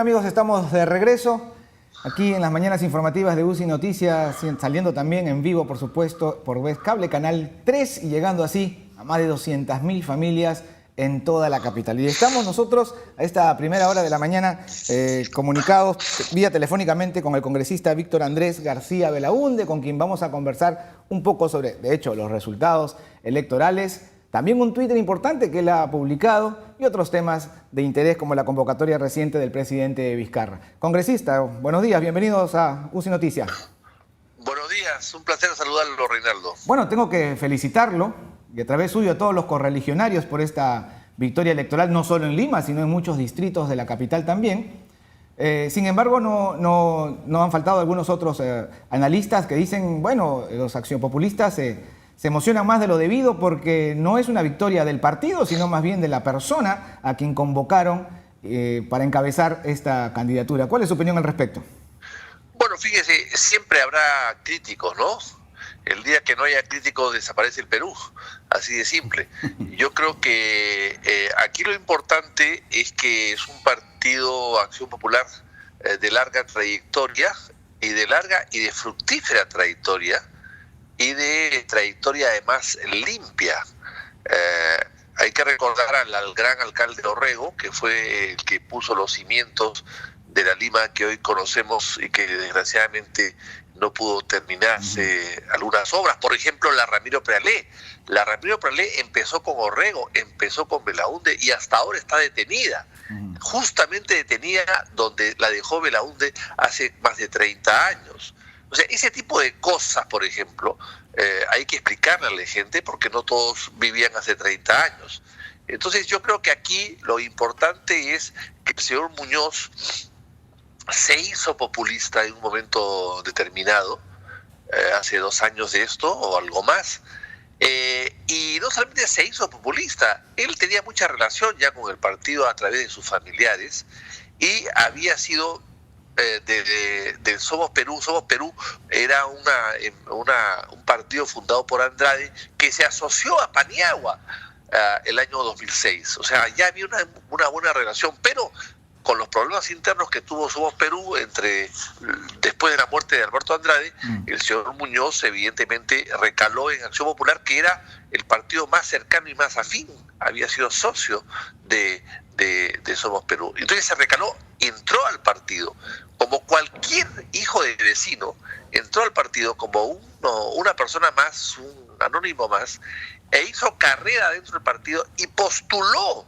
amigos, estamos de regreso aquí en las mañanas informativas de UCI Noticias, saliendo también en vivo, por supuesto, por Vez Cable, Canal 3, y llegando así a más de 200.000 familias en toda la capital. Y estamos nosotros a esta primera hora de la mañana comunicados vía telefónicamente con el congresista Víctor Andrés García Belaúnde, con quien vamos a conversar un poco sobre, de hecho, los resultados electorales. También un Twitter importante que él ha publicado y otros temas de interés como la convocatoria reciente del presidente Vizcarra. Congresista, buenos días, bienvenidos a UCI Noticias. Buenos días, un placer saludarlo, Reinaldo. Bueno, tengo que felicitarlo y a través suyo a todos los correligionarios por esta victoria electoral, no solo en Lima, sino en muchos distritos de la capital también. Sin embargo, no han faltado algunos otros analistas que dicen, bueno, los accionpopulistas se emocionan más de lo debido porque no es una victoria del partido, sino más bien de la persona a quien convocaron para encabezar esta candidatura. ¿Cuál es su opinión al respecto? Bueno, fíjese, siempre habrá críticos, ¿no? El día que no haya críticos desaparece el Perú, así de simple. Yo creo que aquí lo importante es que es un partido Acción Popular de larga trayectoria y de fructífera trayectoria, y de trayectoria además limpia. Hay que recordar al gran alcalde Orrego, que fue el que puso los cimientos de la Lima que hoy conocemos y que desgraciadamente no pudo terminarse algunas obras. Por ejemplo, la Ramiro Prealé. La Ramiro Prealé empezó con Orrego, empezó con Belaúnde y hasta ahora está detenida. Justamente detenida donde la dejó Belaúnde hace más de 30 años. O sea, ese tipo de cosas, por ejemplo, hay que explicarle a la gente porque no todos vivían hace 30 años. Entonces yo creo que aquí lo importante es que el señor Muñoz se hizo populista en un momento determinado, hace 2 años de esto o algo más, y no solamente se hizo populista, él tenía mucha relación ya con el partido a través de sus familiares y había sido de Somos Perú. Somos Perú era un partido fundado por Andrade que se asoció a Paniagua el año 2006. O sea, ya había una buena relación, pero con los problemas internos que tuvo Somos Perú después de la muerte de Alberto Andrade, el señor Muñoz evidentemente recaló en Acción Popular, que era el partido más cercano y más afín, había sido socio de Somos Perú. Entonces se recaló, entró al partido, como cualquier hijo de vecino, entró al partido como una persona más, un anónimo más, e hizo carrera dentro del partido y postuló,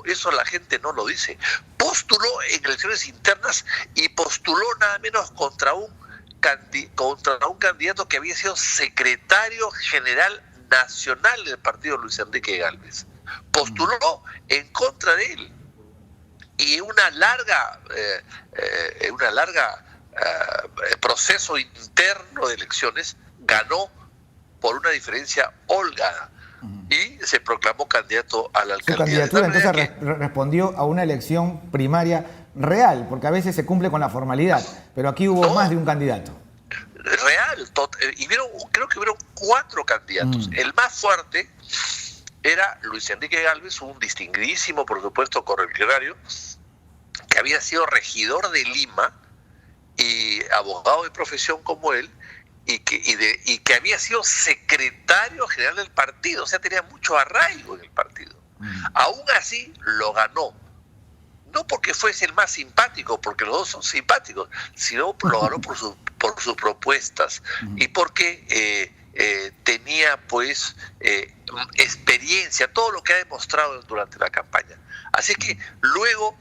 eso la gente no lo dice, postuló en elecciones internas y postuló nada menos contra un candidato que había sido secretario general nacional del partido, Luis Enrique Gálvez. Postuló en contra de él y una larga proceso interno de elecciones ganó por una diferencia holgada y se proclamó candidato a la alcaldía. Su candidatura entonces respondió a una elección primaria real, porque a veces se cumple con la formalidad, pero aquí hubo más de un candidato. Real, y creo que hubieron 4 candidatos. El más fuerte era Luis Enrique Gálvez, un distinguidísimo, por supuesto, correligionario, que había sido regidor de Lima y abogado de profesión como él, y que había sido secretario general del partido, o sea, tenía mucho arraigo en el partido. Aún así, lo ganó. No porque fuese el más simpático, porque los dos son simpáticos, sino lo ganó por sus propuestas y porque tenía pues experiencia, todo lo que ha demostrado durante la campaña. Así que luego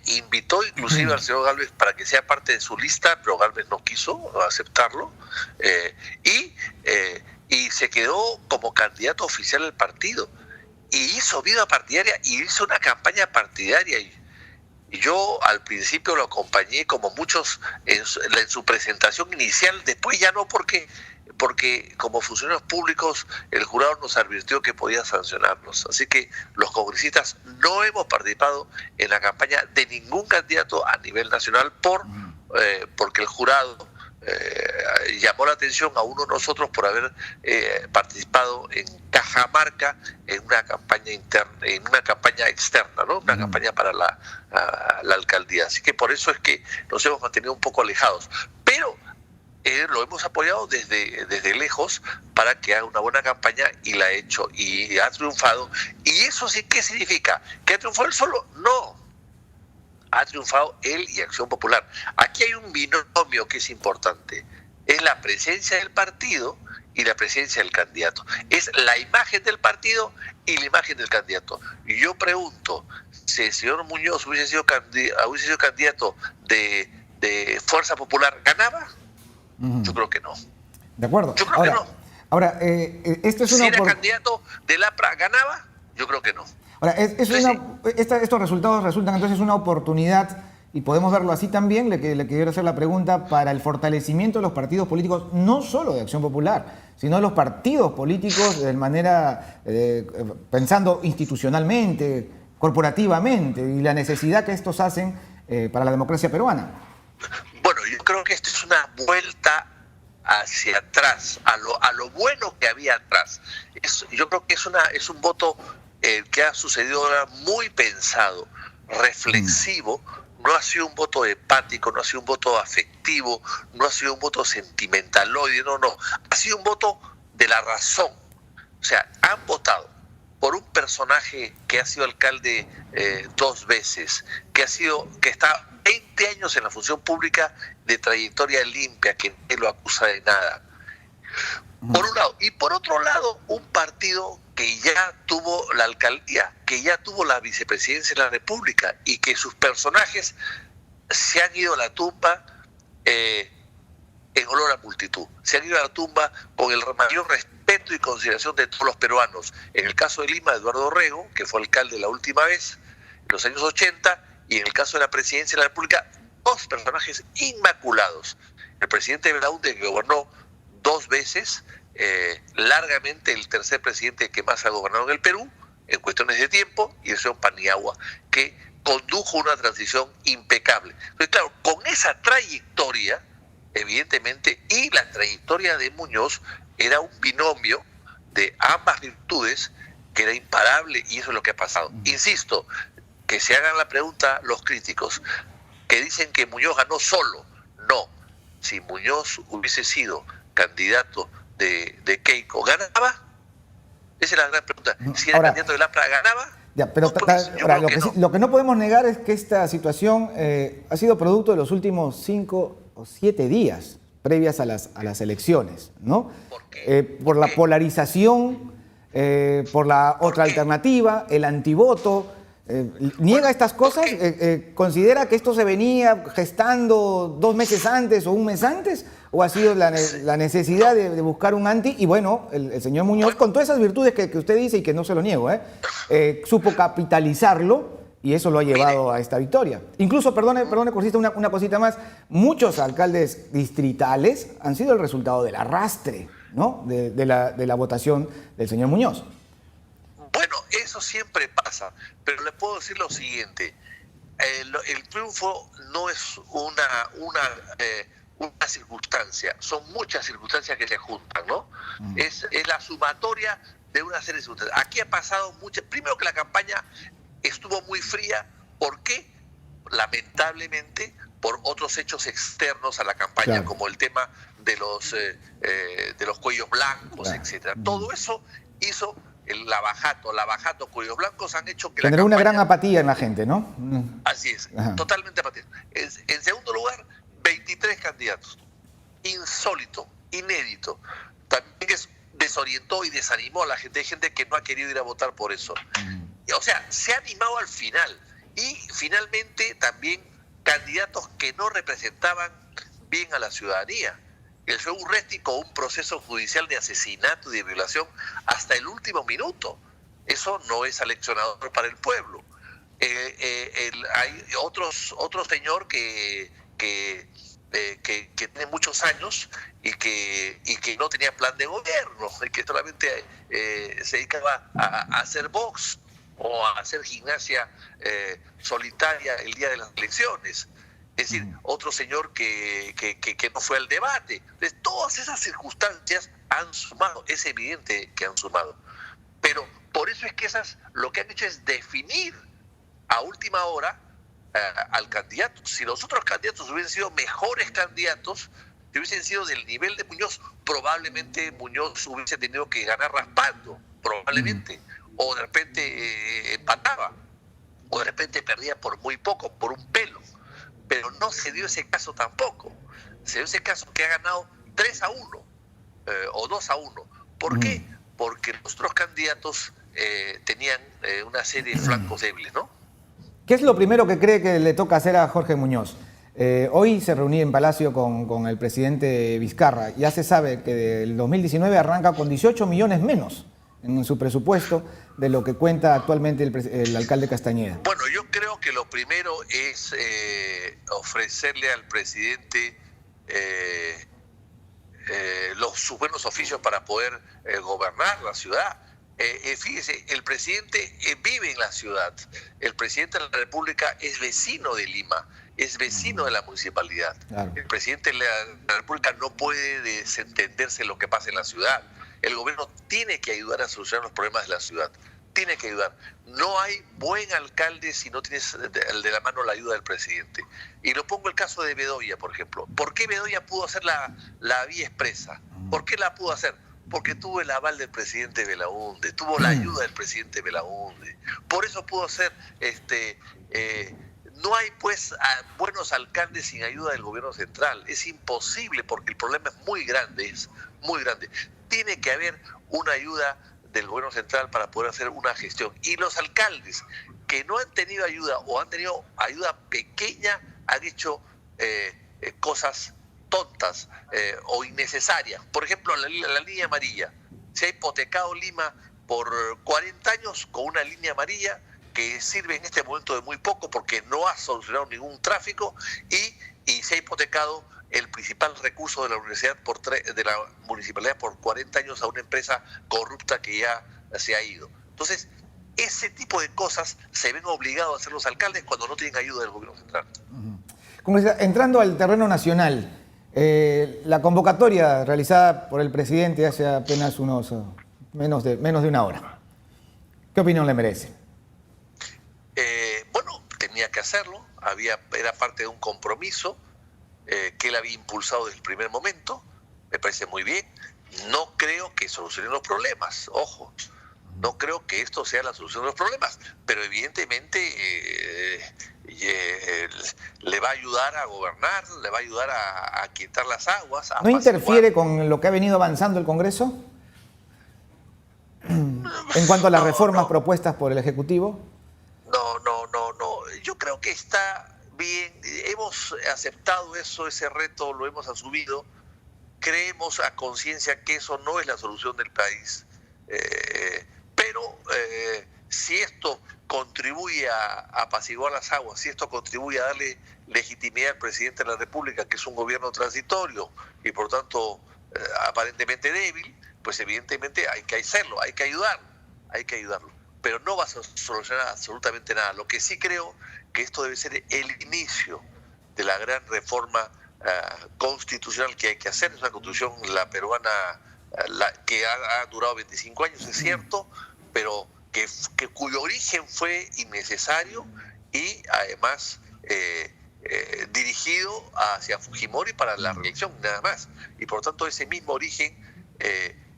invitó inclusive al señor Gálvez para que sea parte de su lista, pero Gálvez no quiso aceptarlo y se quedó como candidato oficial del partido y hizo vida partidaria y hizo una campaña partidaria y yo al principio lo acompañé como muchos en su presentación inicial, después ya no porque como funcionarios públicos el jurado nos advirtió que podía sancionarnos. Así que los congresistas no hemos participado en la campaña de ningún candidato a nivel nacional porque el jurado llamó la atención a uno de nosotros por haber participado en Cajamarca en una campaña interna, en una campaña externa, ¿no? Una campaña para la alcaldía. Así que por eso es que nos hemos mantenido un poco alejados. Pero lo hemos apoyado desde lejos para que haga una buena campaña, y la ha hecho y ha triunfado. ¿Y eso sí qué significa? ¿Que ha triunfado él solo? No. Ha triunfado él y Acción Popular. Aquí hay un binomio que es importante. Es la presencia del partido y la presencia del candidato. Es la imagen del partido y la imagen del candidato. Y yo pregunto, si el señor Muñoz hubiese sido candidato de Fuerza Popular, ¿ganaba? Yo creo que no. De acuerdo. Yo creo que no. Ahora, esto es si era candidato del APRA, ¿ganaba? Yo creo que no. Ahora, estos resultados resultan entonces una oportunidad, y podemos verlo así también, le quiero hacer la pregunta, para el fortalecimiento de los partidos políticos, no solo de Acción Popular, sino de los partidos políticos de manera, pensando institucionalmente, corporativamente, y la necesidad que estos hacen para la democracia peruana. Bueno, yo creo que esto es una vuelta hacia atrás, a lo bueno que había atrás. Yo creo que es un voto que ha sucedido ahora muy pensado, reflexivo. No ha sido un voto hepático, no ha sido un voto afectivo, no ha sido un voto sentimentaloide, no. Ha sido un voto de la razón. O sea, han votado por un personaje que ha sido alcalde 2 veces, que está 20 años en la función pública, de trayectoria limpia, que nadie lo acusa de nada. Por un lado. Y por otro lado, un partido que ya tuvo la alcaldía, que ya tuvo la vicepresidencia de la República, y que sus personajes se han ido a la tumba en olor a multitud. Se han ido a la tumba con el mayor respeto y consideración de todos los peruanos. En el caso de Lima, Eduardo Rego, que fue alcalde la última vez, en los años 80, y en el caso de la presidencia de la República, 2 personajes inmaculados. El presidente Belaúnde, que gobernó 2 veces, largamente el tercer presidente que más ha gobernado en el Perú, en cuestiones de tiempo, y el señor Paniagua, que condujo una transición impecable. Entonces, claro, con esa trayectoria, evidentemente, y la trayectoria de Muñoz, era un binomio de ambas virtudes que era imparable, y eso es lo que ha pasado. Insisto, que se hagan la pregunta los críticos, que dicen que Muñoz ganó solo. No. Si Muñoz hubiese sido candidato de Keiko, ¿ganaba? Esa es la gran pregunta. Si era candidato de APRA, ¿ganaba? Ya, pero lo que no podemos negar es que esta situación ha sido producto de los últimos 5 o 7 días previas a las elecciones, ¿no? ¿Por qué? Por la polarización, por la otra alternativa, el antivoto. ¿Niega estas cosas? ¿Considera que esto se venía gestando 2 meses antes o 1 mes antes? ¿O ha sido la necesidad de buscar un anti? Y bueno, el señor Muñoz, con todas esas virtudes que usted dice y que no se lo niego, supo capitalizarlo, y eso lo ha llevado a esta victoria. Incluso, perdone, congresista, una cosita más, muchos alcaldes distritales han sido el resultado del arrastre, ¿no?, de la votación del señor Muñoz. Bueno, eso siempre pasa, pero le puedo decir lo siguiente: el triunfo no es una circunstancia, son muchas circunstancias que se juntan, ¿no? Es la sumatoria de una serie de circunstancias. Aquí ha pasado mucho. Primero, que la campaña estuvo muy fría. ¿Por qué? Lamentablemente, por otros hechos externos a la campaña, claro, como el tema de los cuellos blancos, etcétera. Todo eso hizo el lavajato, cuellos blancos, han hecho que generó una gran apatía en la gente, ¿no? Así es, totalmente apatía. En segundo lugar, 23 candidatos. Insólito, inédito. También desorientó y desanimó a la gente. Hay gente que no ha querido ir a votar por eso. O sea, se ha animado al final. Y finalmente también candidatos que no representaban bien a la ciudadanía. El señor Urresti, con un proceso judicial de asesinato y de violación hasta el último minuto. Eso no es aleccionador para el pueblo. Hay otro señor que tiene muchos años y que no tenía plan de gobierno, y que solamente se dedicaba a hacer box o a hacer gimnasia solitaria el día de las elecciones. Es decir, otro señor que no fue al debate. Entonces, todas esas circunstancias han sumado, es evidente que han sumado. Pero por eso es que esas lo que han hecho es definir a última hora al candidato. Si los otros candidatos hubiesen sido mejores candidatos, si hubiesen sido del nivel de Muñoz, probablemente Muñoz hubiese tenido que ganar raspando, probablemente. O de repente empataba, o de repente perdía por muy poco, por un pelo. Pero no se dio ese caso tampoco. Se dio ese caso que ha ganado 3-1 o 2-1. ¿Por qué? Porque los otros candidatos tenían una serie de flancos débiles, ¿no? ¿Qué es lo primero que cree que le toca hacer a Jorge Muñoz? Hoy se reunió en Palacio con el presidente Vizcarra. Ya se sabe que del 2019 arranca con 18 millones menos en su presupuesto de lo que cuenta actualmente el alcalde Castañeda. Bueno, yo creo que lo primero es ofrecerle al presidente sus buenos oficios para poder gobernar la ciudad. Fíjese, el presidente vive en la ciudad. El presidente de la República es vecino de Lima, es vecino de la municipalidad. Claro. El presidente de la República no puede desentenderse de lo que pasa en la ciudad. El gobierno tiene que ayudar a solucionar los problemas de la ciudad. Tiene que ayudar. No hay buen alcalde si no tienes de la mano la ayuda del presidente. Y lo pongo el caso de Bedoya, por ejemplo. ¿Por qué Bedoya pudo hacer la vía expresa? ¿Por qué la pudo hacer? Porque tuvo el aval del presidente Belaúnde, tuvo la ayuda del presidente Belaúnde. Por eso pudo hacer, no hay pues buenos alcaldes sin ayuda del gobierno central. Es imposible porque el problema es muy grande, Tiene que haber una ayuda del gobierno central para poder hacer una gestión. Y los alcaldes que no han tenido ayuda o han tenido ayuda pequeña han hecho cosas tontas o innecesarias. Por ejemplo, la línea amarilla. Se ha hipotecado Lima por 40 años con una línea amarilla que sirve en este momento de muy poco porque no ha solucionado ningún tráfico y se ha hipotecado el principal recurso de la de la municipalidad por 40 años a una empresa corrupta que ya se ha ido. Entonces, ese tipo de cosas se ven obligados a hacer los alcaldes cuando no tienen ayuda del gobierno central. Entrando al terreno nacional, la convocatoria realizada por el presidente hace apenas menos de una hora. ¿Qué opinión le merece? Bueno, tenía que hacerlo, era parte de un compromiso que él había impulsado desde el primer momento. Me parece muy bien. No creo que solucione los problemas, ojo. No creo que esto sea la solución de los problemas, pero evidentemente le va a ayudar a gobernar, le va a ayudar a quitar las aguas. ¿No interfiere con lo que ha venido avanzando el Congreso? En cuanto a las reformas propuestas por el Ejecutivo. No. Yo creo que está bien. Hemos aceptado ese reto, lo hemos asumido. Creemos a conciencia que eso no es la solución del país. Pero si esto contribuye a apaciguar las aguas, si esto contribuye a darle legitimidad al presidente de la República, que es un gobierno transitorio y por tanto aparentemente débil, pues evidentemente hay que hacerlo, hay que ayudarlo. Pero no va a solucionar absolutamente nada. Lo que sí creo que esto debe ser el inicio de la gran reforma constitucional que hay que hacer. Es una constitución, la peruana, que ha durado 25 años, es cierto, pero cuyo origen fue innecesario y además dirigido hacia Fujimori para la reelección, nada más. Y por tanto ese mismo origen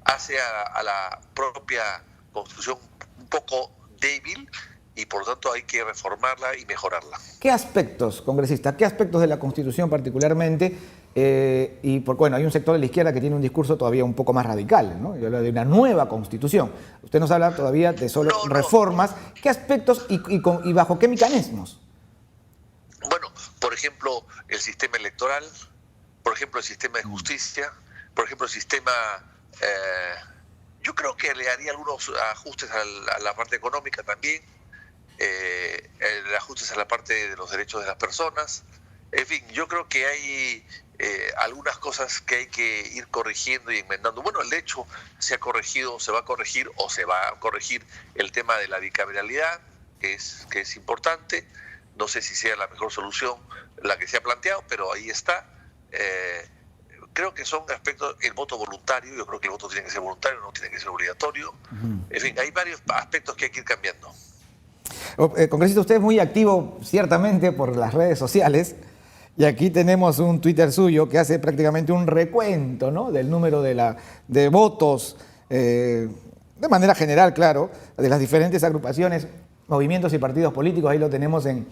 hace a la propia constitución un poco débil y por tanto hay que reformarla y mejorarla. ¿Qué aspectos, congresista, qué aspectos de la Constitución particularmente? Bueno, hay un sector de la izquierda que tiene un discurso todavía un poco más radical, ¿no? Y habla de una nueva Constitución. Usted nos habla todavía de solo reformas. ¿Qué aspectos y bajo qué mecanismos? Bueno, por ejemplo, el sistema electoral, por ejemplo, el sistema de justicia, por ejemplo, el sistema... yo creo que le haría algunos ajustes a la parte económica también, ajustes a la parte de los derechos de las personas. En fin, yo creo que hay algunas cosas que hay que ir corrigiendo y enmendando. Bueno, de hecho, se ha corregido, se va a corregir o se va a corregir el tema de la bicameralidad, que es importante. No sé si sea la mejor solución, la que se ha planteado, pero ahí está. Creo que son aspectos, el voto voluntario, yo creo que el voto tiene que ser voluntario, no tiene que ser obligatorio. En fin, hay varios aspectos que hay que ir cambiando. Congresista, usted es muy activo, ciertamente, por las redes sociales. Y aquí tenemos un Twitter suyo que hace prácticamente un recuento, ¿no?, del número de votos, de manera general, claro, de las diferentes agrupaciones, movimientos y partidos políticos. Ahí lo tenemos en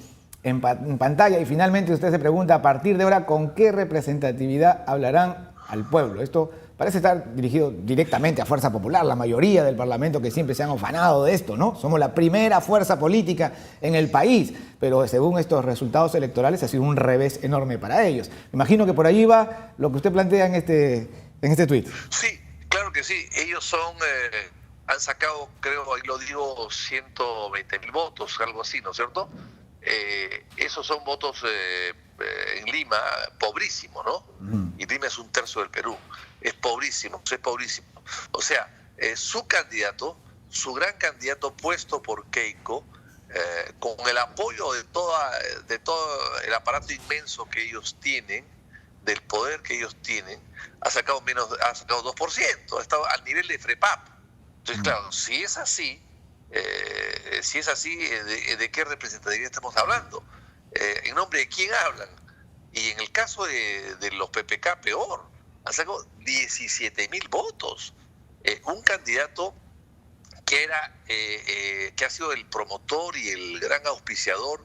pantalla. Y finalmente usted se pregunta, a partir de ahora, ¿con qué representatividad hablarán al pueblo? Esto parece estar dirigido directamente a Fuerza Popular, la mayoría del Parlamento que siempre se han ufanado de esto, ¿no? Somos la primera fuerza política en el país, pero según estos resultados electorales ha sido un revés enorme para ellos. Me imagino que por ahí va lo que usted plantea en este tuit. Sí, claro que sí. Ellos han sacado, creo, ahí lo digo, 120.000 votos, algo así, ¿no es cierto? Esos son votos en Lima, pobrísimos, ¿no? Y Lima es un tercio del Perú. Es pobrísimo, es pobrísimo. O sea, su candidato, su gran candidato puesto por Keiko, con el apoyo de todo el aparato inmenso que ellos tienen, del poder que ellos tienen, ha sacado 2%, ha estado al nivel de FREPAP. Entonces, claro, si es así, ¿de qué representatividad estamos hablando? ¿En nombre de quién hablan? Y en el caso de los PPK, peor, han sacado 17.000 votos. Un candidato que ha sido el promotor y el gran auspiciador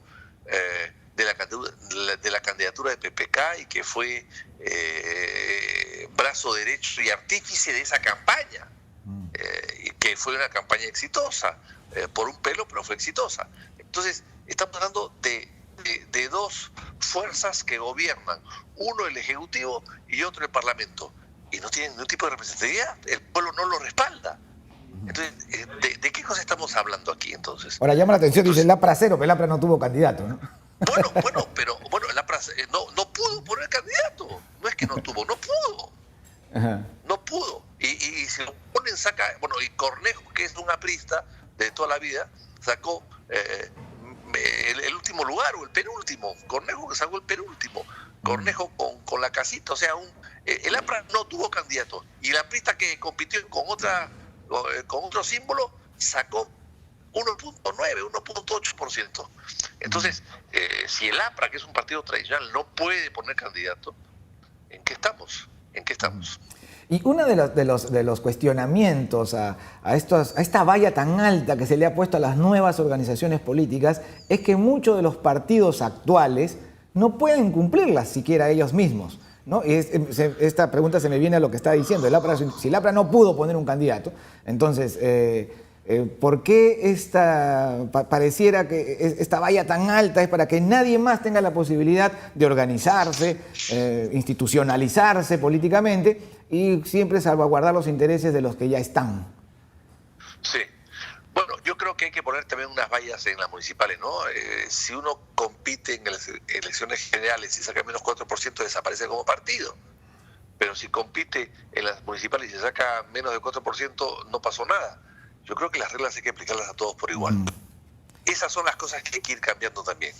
de la candidatura de PPK y que fue brazo derecho y artífice de esa campaña, y que fue una campaña exitosa, por un pelo, pero fue exitosa. Entonces, estamos hablando de dos fuerzas que gobiernan, uno el Ejecutivo y otro el Parlamento, y no tienen ningún tipo de representatividad, el pueblo no lo respalda. Entonces, ¿de qué cosa estamos hablando aquí entonces? Ahora llama la atención, dice el APRA cero, pero el APRA no tuvo candidato, ¿no? Bueno, el APRA no pudo poner candidato, no es que no tuvo, no pudo. Ajá. No pudo. Y si lo ponen, saca, bueno, y Cornejo, que es un aprista de toda la vida, sacó el último lugar o el penúltimo. Cornejo que sacó el penúltimo. Cornejo con la casita, o sea, el APRA no tuvo candidato. Y el aprista que compitió con otro símbolo sacó 1.9, 1.8%. Entonces, si el APRA, que es un partido tradicional, no puede poner candidato, ¿en qué estamos? ¿En qué estamos? Y uno de los cuestionamientos a esta valla tan alta que se le ha puesto a las nuevas organizaciones políticas es que muchos de los partidos actuales no pueden cumplirlas siquiera ellos mismos, ¿no? Y esta pregunta se me viene a lo que está diciendo. Si el APRA no pudo poner un candidato, entonces, ¿por qué pareciera que esta valla tan alta es para que nadie más tenga la posibilidad de organizarse, institucionalizarse políticamente y siempre salvaguardar los intereses de los que ya están? Sí. Bueno, yo creo que hay que poner también unas vallas en las municipales, ¿no? Si uno compite en las elecciones generales y saca menos 4%, desaparece como partido. Pero si compite en las municipales y se saca menos del 4%, no pasó nada. Yo creo que las reglas hay que aplicarlas a todos por igual. Esas son las cosas que hay que ir cambiando también.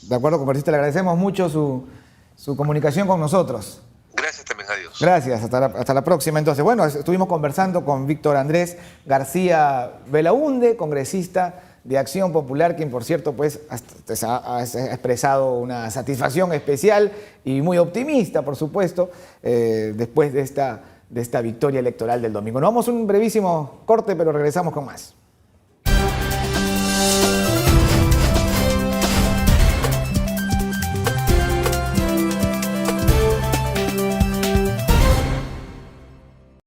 De acuerdo, congresista, le agradecemos mucho su comunicación con nosotros. Gracias también, adiós. Gracias, hasta la próxima. Entonces, bueno, estuvimos conversando con Víctor Andrés García Belaúnde, congresista de Acción Popular, quien por cierto pues ha expresado una satisfacción especial y muy optimista, por supuesto, después de esta victoria electoral del domingo. Nos vamos a un brevísimo corte, pero regresamos con más.